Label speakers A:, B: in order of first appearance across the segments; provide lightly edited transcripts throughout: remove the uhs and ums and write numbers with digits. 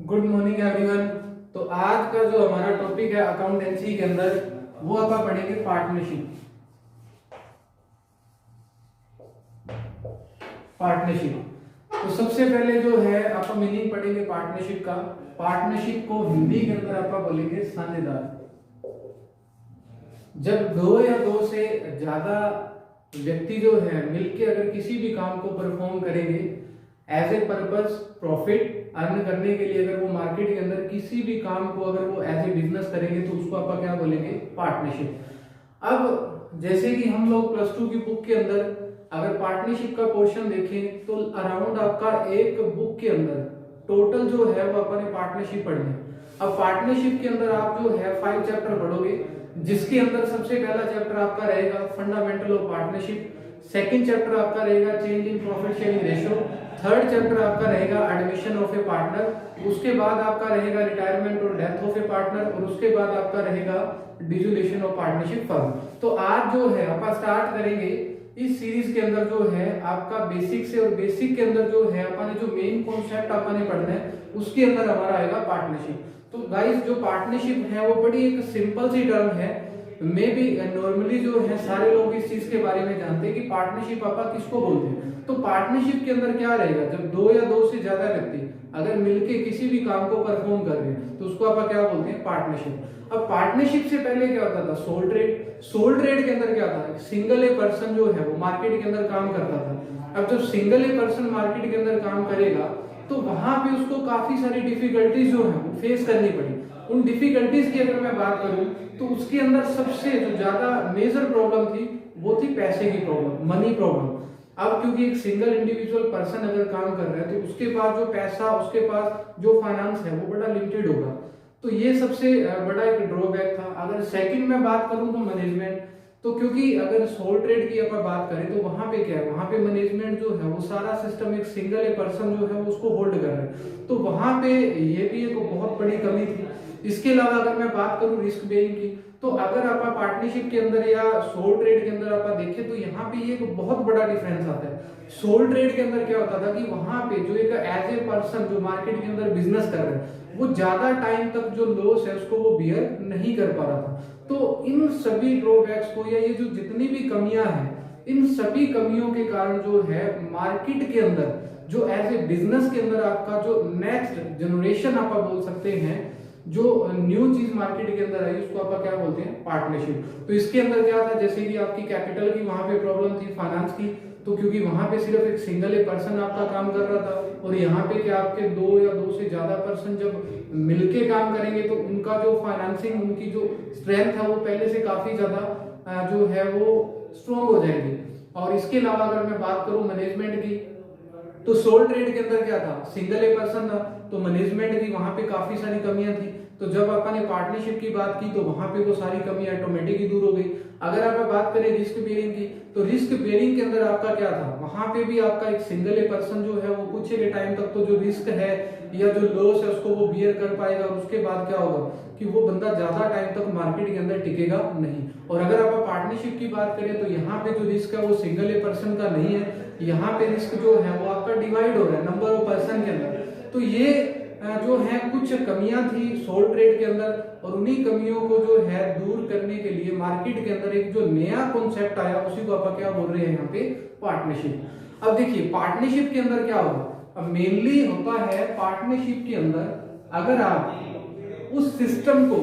A: Good morning everyone. तो आज का जो हमारा टॉपिक है अकाउंटेंसी के अंदर वो आप पढ़ेंगे पार्टनरशिप। तो सबसे पहले जो है आप मीनिंग पढ़ेंगे पार्टनरशिप का। पार्टनरशिप को हिंदी के अंदर आप बोलेंगे साझेदार। जब दो या दो से ज्यादा व्यक्ति जो है मिलके अगर किसी भी काम को परफॉर्म करेंगे as a purpose profit earn करने के लिए, अगर वो मार्केट के अंदर किसी भी काम को अगर वो एज ए बिजनेस करेंगे तो उसको आप क्या बोलेंगे, पार्टनरशिप। अब जैसे कि हम लोग प्लस टू की बुक के अंदर अगर पार्टनरशिप का पोर्शन देखें तो अराउंड आपका एक बुक के अंदर टोटल जो है वो अपने पार्टनरशिप पढ़ने। अब पार्टनरशिप के अंदर आप जो है 5 चैप्टर पढ़ोगे, जिसके अंदर सबसे पहला चैप्टर आपका रहेगा fundamental of partnership, second chapter आपका रहेगा change in profit sharing ratio, third chapter आपका रहेगा एडमिशन ऑफ ए पार्टनर, उसके बाद आपका रहेगा रिटायरमेंट और डेथ ऑफ ए पार्टनर, और उसके बाद आपका रहेगा डिसोल्यूशन ऑफ पार्टनरशिप फर्म। तो आज जो है आप स्टार्ट करेंगे इस सीरीज के अंदर जो है आपका बेसिक से, और बेसिक के अंदर जो है अपने जो मेन कॉन्सेप्ट अपने पढ़ना है उसके अंदर हमारा आएगा पार्टनरशिप। तो गाइस जो पार्टनरशिप है वो बड़ी एक सिंपल सी टर्म है, मे भी नॉर्मली जो है सारे लोग इस चीज के बारे में जानते हैं कि पार्टनरशिप आपा किसको बोलते हैं। तो पार्टनरशिप के अंदर क्या रहेगा, जब दो या दो से ज्यादा व्यक्ति अगर मिलके किसी भी काम को परफॉर्म कर रहे हैं तो उसको आप क्या बोलते हैं, पार्टनरशिप। अब पार्टनरशिप से पहले क्या होता था, सोल ट्रेड। सोल ट्रेड के अंदर क्या था, सिंगल ए पर्सन जो है वो मार्केट के अंदर काम करता था। अब जब सिंगल ए पर्सन मार्केट के अंदर काम करेगा तो वहां पे उसको काफी सारी डिफिकल्टीज जो है वो फेस करनी पड़ी। उन डिफिकल्टीज की अगर मैं बात करूं तो उसके अंदर सबसे जो ज्यादा मेजर प्रॉब्लम थी वो थी पैसे की प्रॉब्लम, मनी प्रॉब्लम। अब क्योंकि एक सिंगल इंडिविजुअल पर्सन अगर काम कर रहा है तो उसके पास जो पैसा, उसके पास जो फाइनेंस है वो बड़ा लिमिटेड होगा। तो ये सबसे बड़ा एक ड्रॉबैक था। अगर सेकंड में बात करूं तो मैनेजमेंट, तो क्योंकि अगर सोल ट्रेड की अपन बात करें तो वहां पे क्या है, वहां पे मैनेजमेंट जो है वो सारा सिस्टम एक सिंगल एक पर्सन जो है वो उसको होल्ड कर रहा है, तो वहां पे ये भी एक बहुत बड़ी कमी थी। इसके अलावा अगर मैं बात करूं रिस्क बेयरिंग की, तो अगर आप पार्टनरशिप के अंदर या सोल ट्रेड के अंदर आप देखें तो यहाँ पे ये एक बहुत बड़ा डिफरेंस आता है। सोल ट्रेड के अंदर क्या होता था कि वहां पे जो एक एज ए पर्सन जो मार्केट के अंदर बिजनेस कर रहे हैं वो ज्यादा टाइम तक जो लॉस है उसको वो बियर नहीं कर पा रहा था। तो इन सभी ड्रॉबैक्स को या ये जो जितनी भी कमियां हैं, इन सभी कमियों के कारण जो है मार्केट के अंदर जो एज ए बिजनेस के अंदर आपका जो नेक्स्ट जनरेशन आप बोल सकते हैं, जो न्यू चीज मार्केट के अंदर आई उसको आप क्या बोलते हैं, पार्टनरशिप। तो इसके अंदर क्या था, जैसे कि आपकी कैपिटल की वहां पे प्रॉब्लम थी, फाइनेंस की, तो क्योंकि वहां पे सिर्फ एक सिंगल एक पर्सन आपका काम कर रहा था, और यहाँ पे क्या आपके दो या दो से ज्यादा पर्सन जब मिलके काम करेंगे तो उनका जो फाइनेंसिंग, उनकी जो स्ट्रेंथ है वो पहले से काफी ज्यादा जो है वो स्ट्रॉन्ग हो जाएगी। और इसके अलावा अगर मैं बात करूं मैनेजमेंट की, तो सोल ट्रेड के अंदर क्या था, सिंगल ए पर्सन था, तो मैनेजमेंट की वहां पे काफी सारी कमियां थी। तो जब अपन ने पार्टनरशिप की बात की तो वहां पे वो सारी कमी ऑटोमेटिक ही दूर हो गई। अगर आप बात करें रिस्क बेयरिंग की, तो रिस्क बेयरिंग के अंदर आपका क्या था, वहां पे भी आपका एक सिंगल ए पर्सन जो है वो कुछ एक टाइम तक तो जो रिस्क है या जो लॉस है उसको वो बियर कर पाएगा, और उसके बाद क्या होगा कि वो बंदा ज्यादा टाइम तक मार्केट के अंदर टिकेगा नहीं। और अगर आप पार्टनरशिप की बात करें तो यहाँ पे जो रिस्क है वो सिंगल ए पर्सन का नहीं है, यहाँ पे रिस्क जो है वो आपका डिवाइड हो रहा है नंबर ऑफ पर्सन के अंदर। तो ये जो है कुछ कमियां थी सोल ट्रेड के अंदर, और उन्हीं कमियों को जो है दूर करने के लिए मार्केट के अंदर एक जो नया कॉन्सेप्ट आया उसी को आप क्या बोल रहे हैं यहाँ पे, पार्टनरशिप। अब देखिए पार्टनरशिप के अंदर क्या होगा, अब मेनली होता है पार्टनरशिप के अंदर अगर आप उस सिस्टम को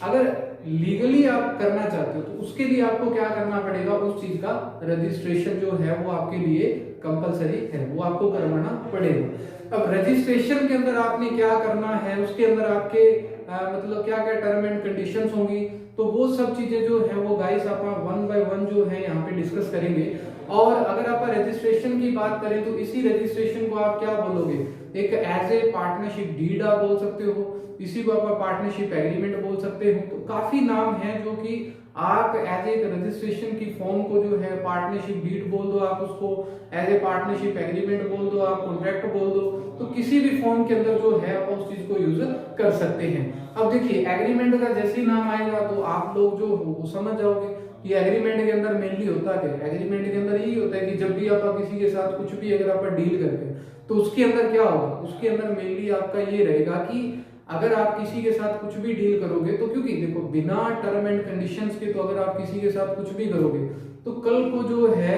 A: अगर लीगली आप करना चाहते हो तो उसके लिए आपको क्या करना पड़ेगा, उस चीज का रजिस्ट्रेशन जो है वो आपके लिए कंपलसरी है, वो आपको करवाना पड़ेगा। अब रजिस्ट्रेशन के अंदर आपने क्या करना है, उसके अंदर आपके मतलब क्या क्या टर्म एंड कंडीशंस होंगी, तो वो सब चीजें जो है वो गाइस आप वन बाय वन जो है यहाँ पे डिस्कस करेंगे। और अगर आप रजिस्ट्रेशन की बात करें तो इसी रजिस्ट्रेशन को आप क्या बोलोगे, एक एज ए पार्टनरशिप डीड आप बोल सकते हो, इसी को आप पार्टनरशिप एग्रीमेंट बोल सकते हो। तो काफी नाम हैं जो कि आप एज ए रजिस्ट्रेशन की फॉर्म को जो है पार्टनरशिप डीड बोल दो, आप उसको एज ए पार्टनरशिप एग्रीमेंट बोल दो, आप कॉन्ट्रैक्ट बोल दो, तो किसी भी फॉर्म के अंदर जो है आप उस चीज को यूज कर सकते हैं। अब देखिए एग्रीमेंट का जैसे ही नाम आएगा तो आप लोग जो वो समझ जाओगे कि एग्रीमेंट के अंदर मेनली होता क्या है। एग्रीमेंट के अंदर यही होता है कि जब भी आप किसी के साथ कुछ भी अगर आप डील करते हैं तो उसके अंदर क्या होगा, उसके अंदर मेनली आपका ये रहेगा कि अगर आप किसी के साथ कुछ भी डील करोगे तो, क्योंकि देखो बिना टर्म एंड कंडीशंस के तो अगर आप किसी के साथ कुछ भी करोगे तो कल को जो है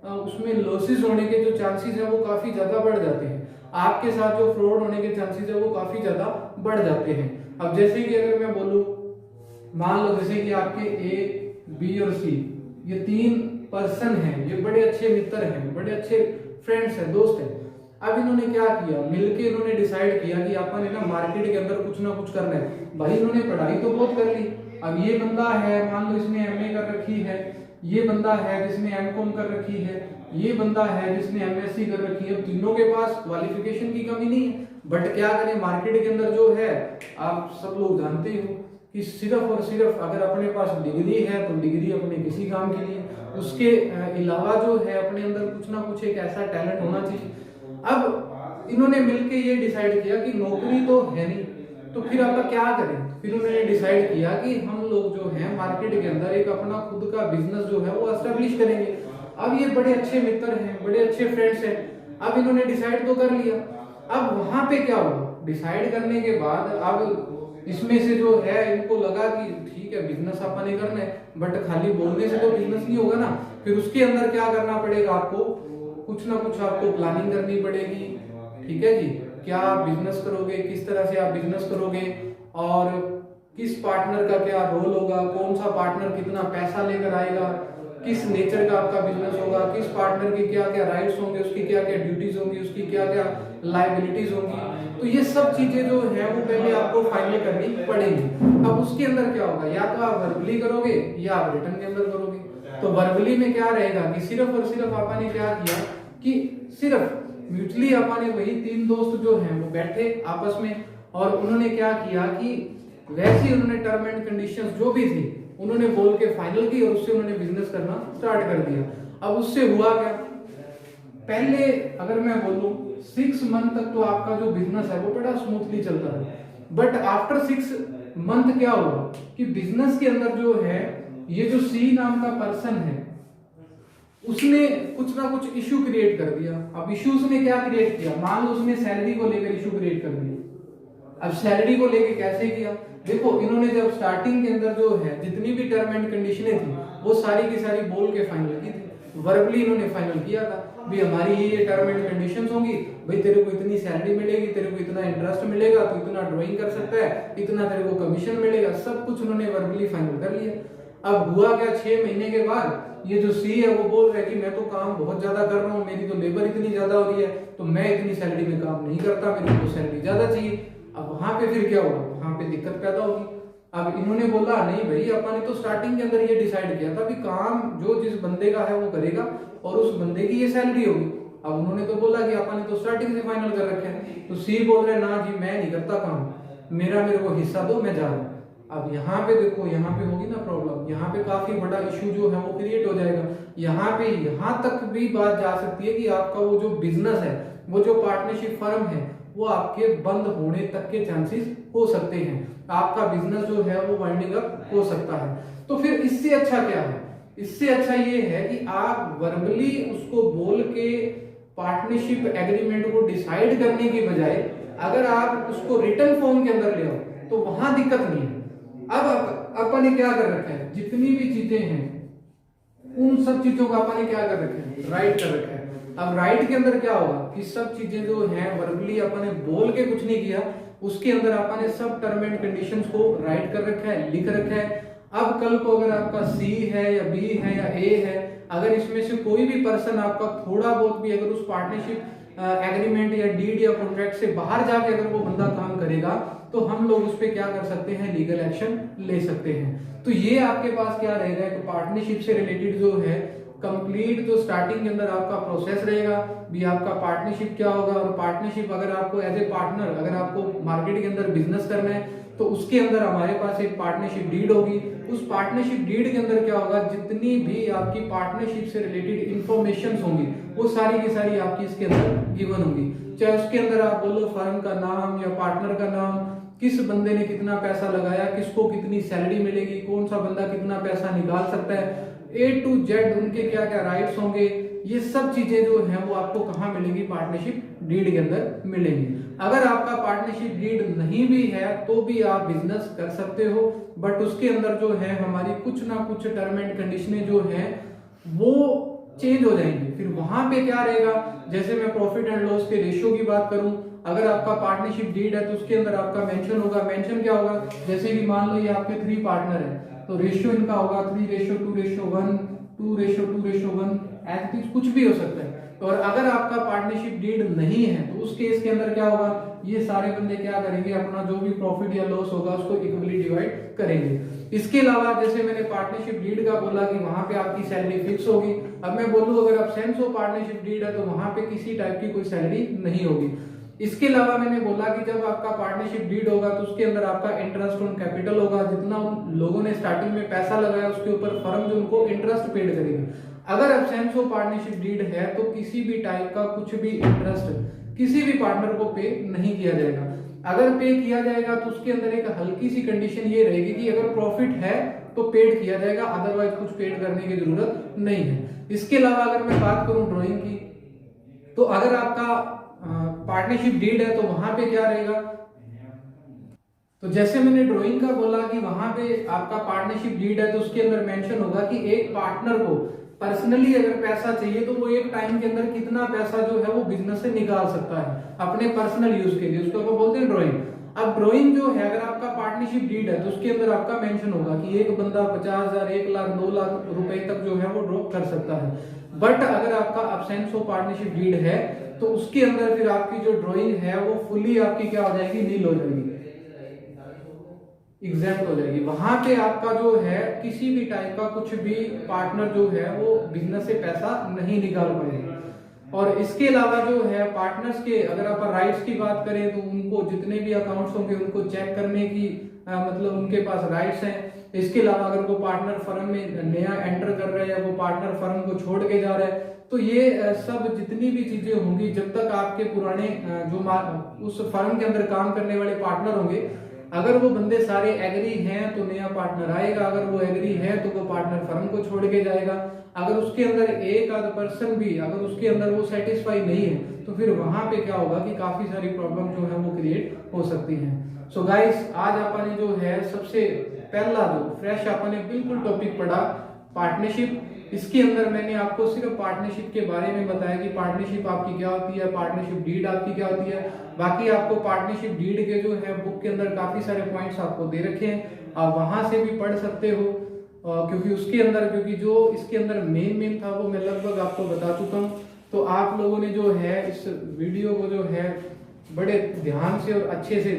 A: उसमें लॉसेस होने के जो चांसेस है वो काफी ज्यादा बढ़ जाते हैं। आपके साथ जो फ्रॉड होने के चांसेस है वो काफी ज्यादा बढ़ जाते हैं। अब जैसे कि अगर मैं बोलूं, मान लो जैसे कि आपके ए, बी और सी ये 3 पर्सन हैं, ये बड़े अच्छे मित्र हैं, बड़े अच्छे फ्रेंड्स हैं, दोस्त हैं। अब इन्होंने क्या किया, मिलके इन्होंने डिसाइड किया कि अपन ना मार्केट के अंदर कुछ ना कुछ करना है। भाई इन्होंने पढ़ाई तो बहुत कर ली, अब ये बंदा है मान लो इसने एमए कर रखी है, ये बंदा है जिसने एमकॉम कर रखी है, ये बंदा है जिसने एमएससी कर रखी है। तीनों के पास क्वालिफिकेशन की कमी नहीं है, बट क्या करें मार्केट के अंदर जो है आप सब लोग जानते हो कि सिर्फ और सिर्फ अगर अपने पास डिग्री है तो डिग्री अपने किसी काम की नहीं है, उसके अलावा जो है अपने अंदर कुछ ना कुछ एक ऐसा टैलेंट होना चाहिए। अब इन्होंने मिलके ये डिसाइड किया कि नौकरी तो है नहीं, तो फिर आप क्या करें, फिर उन्होंने डिसाइड किया कि हम लोग जो है मार्केट के अंदर एक अपना खुद का बिजनेस जो है वो एस्टेब्लिश करेंगे। अब ये बड़े अच्छे मित्र हैं, बड़े अच्छे फ्रेंड्स हैं, अब इन्होंने डिसाइड तो कर लिया। अब वहां पे क्या हुआ, डिसाइड करने के बाद अब इसमें से जो है इनको लगा कि ठीक है बिजनेस अपन ने करना है, बट खाली बोलने से तो बिजनेस नहीं होगा ना, फिर उसके अंदर क्या करना पड़ेगा आपको, कुछ ना कुछ आपको प्लानिंग करनी पड़ेगी। ठीक है जी, क्या आप बिजनेस करोगे, किस तरह से आप बिजनेस करोगे और किस पार्टनर का क्या रोल होगा, कौन सा पार्टनर कितना पैसा लेकर आएगा, किस नेचर का आपका बिजनेस होगा, किस पार्टनर की क्या क्या राइट्स होंगे, उसकी क्या क्या ड्यूटीज होंगी, उसकी क्या क्या लायबिलिटीज होंगी। तो ये सब चीजें जो है वो पहले आपको फाइनल करनी पड़ेंगी। अब उसके अंदर क्या होगा, या तो आप वर्बली करोगे या आप रिटर्न के अंदर करोगे। तो वर्बली में क्या रहेगा कि सिर्फ और सिर्फ आपने क्या किया कि सिर्फ म्यूचुअली आपने वही 3 दोस्त जो हैं वो बैठे आपस में और उन्होंने क्या किया कि वैसे उन्होंने टर्म एंड कंडीशंस जो भी थी उन्होंने बोल के फाइनल की और उससे उन्होंने बिजनेस करना स्टार्ट कर दिया। अब उससे हुआ क्या, पहले अगर मैं बोलूं 6 मंथ तक तो आपका जो बिजनेस है वो बड़ा स्मूथली चलता है, बट आफ्टर 6 मंथ क्या हुआ कि बिजनेस के अंदर जो है ये जो सी नाम का पर्सन है उसने कुछ ना कुछ इशू क्रिएट कर दिया। अब इशू उसने क्या क्रिएट किया, मान लो उसने सैलरी को लेकर इशू क्रिएट कर दिया। अब सैलरी को लेकर कैसे किया, देखो इन्होंने जब स्टार्टिंग के अंदर जो है जितनी भी टर्म एंड कंडीशनें थी वो सारी की सारी बोल के फाइनल की थी, वर्बली इन्होंने फाइनल किया था भी हमारी ये टर्म एंड कंडीशंस होंगी, भाई तेरे को इतनी सैलरी मिलेगी, तेरे को इतना इंटरेस्ट मिलेगा, तो इतना ड्राइंग कर सकता है, इतना तेरे को कमीशन मिलेगा, सब कुछ उन्होंने वर्बली फाइनल कर लिया। अब हुआ क्या, 6 महीने के बाद ये जो सी है वो बोल रहा है कि मैं तो काम बहुत ज्यादा कर रहा हूँ, मेरी तो लेबर इतनी ज्यादा हो रही है, तो मैं इतनी सैलरी में काम नहीं करता, मेरे को सैलरी ज्यादा चाहिए। अब वहां पे फिर क्या होगा, वहां पे दिक्कत पैदा होगी। अब इन्होंने बोला नहीं भाई अपन ने तो स्टार्टिंग के अंदर ये डिसाइड किया था कि काम जो जिस बंदे का है वो करेगा और उस बंदे की ये सैलरी होगी। अब उन्होंने तो बोला कि अपन ने तो स्टार्टिंग से फाइनल कर रखे हैं, तो सी बोल रहे ना जी मैं नहीं करता काम, मेरे को हिस्सा दो, मैं जा रहा हूँ। अब यहाँ पे देखो, यहाँ पे होगी ना प्रॉब्लम, यहाँ पे काफी बड़ा इशू जो है वो क्रिएट हो जाएगा। यहाँ पे यहाँ तक भी बात जा सकती है कि आपका वो जो बिजनेस है, वो जो पार्टनरशिप फर्म है, वो आपके बंद होने तक के चांसेस हो सकते हैं, आपका बिजनेस जो है वो वाइंडिंग अप हो सकता है। तो फिर इससे अच्छा क्या है, इससे अच्छा ये है कि आप वर्बली उसको बोल के पार्टनरशिप एग्रीमेंट को डिसाइड करने की बजाय अगर आप उसको रिटर्न फॉर्म के अंदर ले आओ तो वहां दिक्कत नहीं है। अब अपन ने क्या कर रखा है, जितनी भी चीजें हैं उन सब चीजों को अपन ने क्या कर रखा है, राइट कर रखा है। अब राइट के अंदर क्या होगा कि सब चीजें जो हैं वर्बली अपन ने बोल के कुछ नहीं किया, उसके अंदर अपन ने सब टर्म एंड कंडीशंस को राइट कर रखा है, लिख रखा है। अब कल को अगर आपका सी है या बी है या ए है, अगर इसमें से कोई भी पर्सन आपका थोड़ा बहुत भी अगर उस पार्टनरशिप एग्रीमेंट या डीड या कॉन्ट्रैक्ट से बाहर जाके अगर वो बंदा काम करेगा तो हम लोग उस पर क्या कर सकते हैं, लीगल एक्शन ले सकते हैं। तो ये आपके पास क्या रहेगा, एक पार्टनरशिप से रिलेटेड जो है कंप्लीट जो स्टार्टिंग के अंदर आपका प्रोसेस रहेगा भी, आपका पार्टनरशिप क्या होगा, और पार्टनरशिप अगर आपको एज ए पार्टनर अगर आपको मार्केट के अंदर बिजनेस करना है तो उसके अंदर हमारे पास एक पार्टनरशिप डीड होगी। उस पार्टनरशिप डीड के अंदर क्या होगा, जितनी भी आपकी पार्टनरशिप से रिलेटेड इंफॉर्मेशन होंगी वो सारी की सारी आपकी इसके अंदर गिवन होंगी। चाहे उसके अंदर आप बोलो फर्म का नाम या पार्टनर का नाम, किस बंदे ने कितना पैसा लगाया, किसको कितनी सैलरी मिलेगी, कौन सा बंदा कितना पैसा निकाल सकता है, A to Z उनके क्या क्या राइट्स होंगे, ये सब चीजें जो हैं वो आपको कहाँ मिलेंगी, पार्टनरशिप डीड के अंदर मिलेंगे। अगर आपका पार्टनरशिप डीड नहीं भी है तो भी आप बिजनेस कर सकते हो, बट उसके अंदर जो है हमारी कुछ ना कुछ टर्म एंड कंडीशनें जो है वो चेंज हो जाएंगे। फिर वहां पे क्या रहेगा, जैसे मैं प्रॉफिट एंड लॉस के रेशियो की बात करूं, अगर आपका पार्टनरशिप डीड है तो उसके अंदर आपका मेंशन होगा। मेंशन क्या होगा, जैसे कि मान लो ये आपके 3 पार्टनर है तो रेशियो इनका होगा 3:2:1, 2:2:1, ऐसे कुछ भी हो सकता है। और अगर आपका पार्टनरशिप डीड नहीं है तो उस केस के अंदर क्या होगा, ये सारे बंदे क्या करेंगे, अपना जो भी प्रॉफिट या लॉस होगा उसको इक्वली डिवाइड करेंगे। इसके अलावा जैसे मैंने पार्टनरशिप डीड का बोला कि वहां पे आपकी सैलरी फिक्स होगी। अब मैं बोलूं अगर एब्सेंस ऑफ पार्टनरशिप डीड है तो वहां पे किसी टाइप की कोई सैलरी नहीं होगी। इसके अलावा मैंने बोला कि जब आपका पार्टनरशिप डीड होगा तो उसके अंदर आपका इंटरेस्ट ऑन कैपिटल होगा, जितना उन लोगों ने स्टार्टिंग में पैसा लगाया उसके ऊपर फर्म जो उनको इंटरेस्ट पेड करेगी। अगर एब्सेंस ऑफ पार्टनरशिप डीड है तो किसी भी टाइप का कुछ भी इंटरेस्ट किसी भी पार्टनर को पे नहीं किया जाएगा। अगर पे किया जाएगा तो उसके अंदर एक हल्की सी कंडीशन ये रहेगी कि अगर प्रॉफिट है तो पेड किया जाएगा, अदरवाइज कुछ पेड करने की जरूरत नहीं है। इसके अलावा अगर मैं बात करूं ड्राइंग की, तो अगर आपका पार्टनरशिप डीड है तो वहां पे क्या रहेगा, तो जैसे मैंने ड्राइंग का बोला कि वहां पे आपका पार्टनरशिप डीड है तो उसके अंदर मेंशन होगा कि एक पार्टनर को पर्सनली अगर पैसा चाहिए तो वो एक टाइम के अंदर कितना पैसा जो है वो बिजनेस से निकाल सकता है अपने पर्सनल यूज के लिए, उसको अपन बोलते हैं ड्राइंग। अब ड्राइंग जो है अगर आपका पार्टनरशिप डीड है तो उसके अंदर आपका मेंशन होगा कि एक बंदा 50,000, 1 लाख, 2 लाख रुपए तक जो है वो ड्रॉ कर सकता है। बट अगर आपका एब्सेंस ऑफ पार्टनरशिप डीड है तो उसके अंदर फिर आपकी जो ड्राइंग है वो फुली आपकी क्या हो जाएगी, नील हो जाएगी, एग्जैक्ट हो जाएगी। वहां पे आपका जो है किसी भी टाइप का कुछ भी पार्टनर जो है वो बिजनेस से पैसा नहीं निकाल पाएगा। और इसके अलावा जो है पार्टनर्स के अगर आप राइट्स की बात करें तो उनको जितने भी अकाउंट्स होंगे उनको चेक करने की मतलब उनके पास राइट्स हैं। इसके अलावा अगर वो पार्टनर फर्म में नया एंटर कर रहा है या वो पार्टनर फर्म को छोड़ के जा रहा है तो ये सब जितनी भी चीजें होंगी जब तक आपके पुराने जो उस फर्म के अंदर काम करने वाले पार्टनर होंगे अगर वो बंदे सारे एग्री हैं तो नया पार्टनर आएगा, अगर वो एग्री है तो वो पार्टनर फर्म को छोड़ के जाएगा। अगर उसके अंदर एक आध पर्सन भी अगर उसके अंदर वो सेटिस्फाई नहीं है तो फिर वहां पे क्या होगा कि काफी सारी प्रॉब्लम जो है वो क्रिएट हो सकती है। सो गाइस आज आपने जो है सबसे पहला जो फ्रेश आपने बिल्कुल टॉपिक पढ़ा पार्टनरशिप। इसके अंदर मैंने आपको सिर्फ पार्टनरशिप के बारे में बताया कि पार्टनरशिप आपकी क्या होती है, पार्टनरशिप डीड आपकी क्या होती है। बाकी आपको पार्टनरशिप डीड के जो है बुक के अंदर काफी सारे पॉइंट्स आपको दे रखे हैं, आप वहां से भी पढ़ सकते हो क्योंकि उसके अंदर क्योंकि जो इसके अंदर मेन था वो मैं लगभग आपको बता चुका हूँ। तो आप लोगों ने जो है इस वीडियो को जो है बड़े ध्यान से और अच्छे से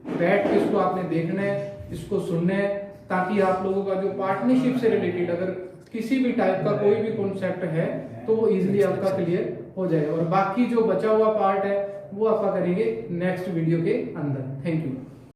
A: बैठ के इसको आपने देखना है, इसको सुनना है, ताकि आप लोगों का जो पार्टनरशिप से रिलेटेड अगर किसी भी टाइप का कोई भी कॉन्सेप्ट है तो वो इजीली आपका क्लियर हो जाएगा। और बाकी जो बचा हुआ पार्ट है वो आपका करेंगे नेक्स्ट वीडियो के अंदर। Thank you.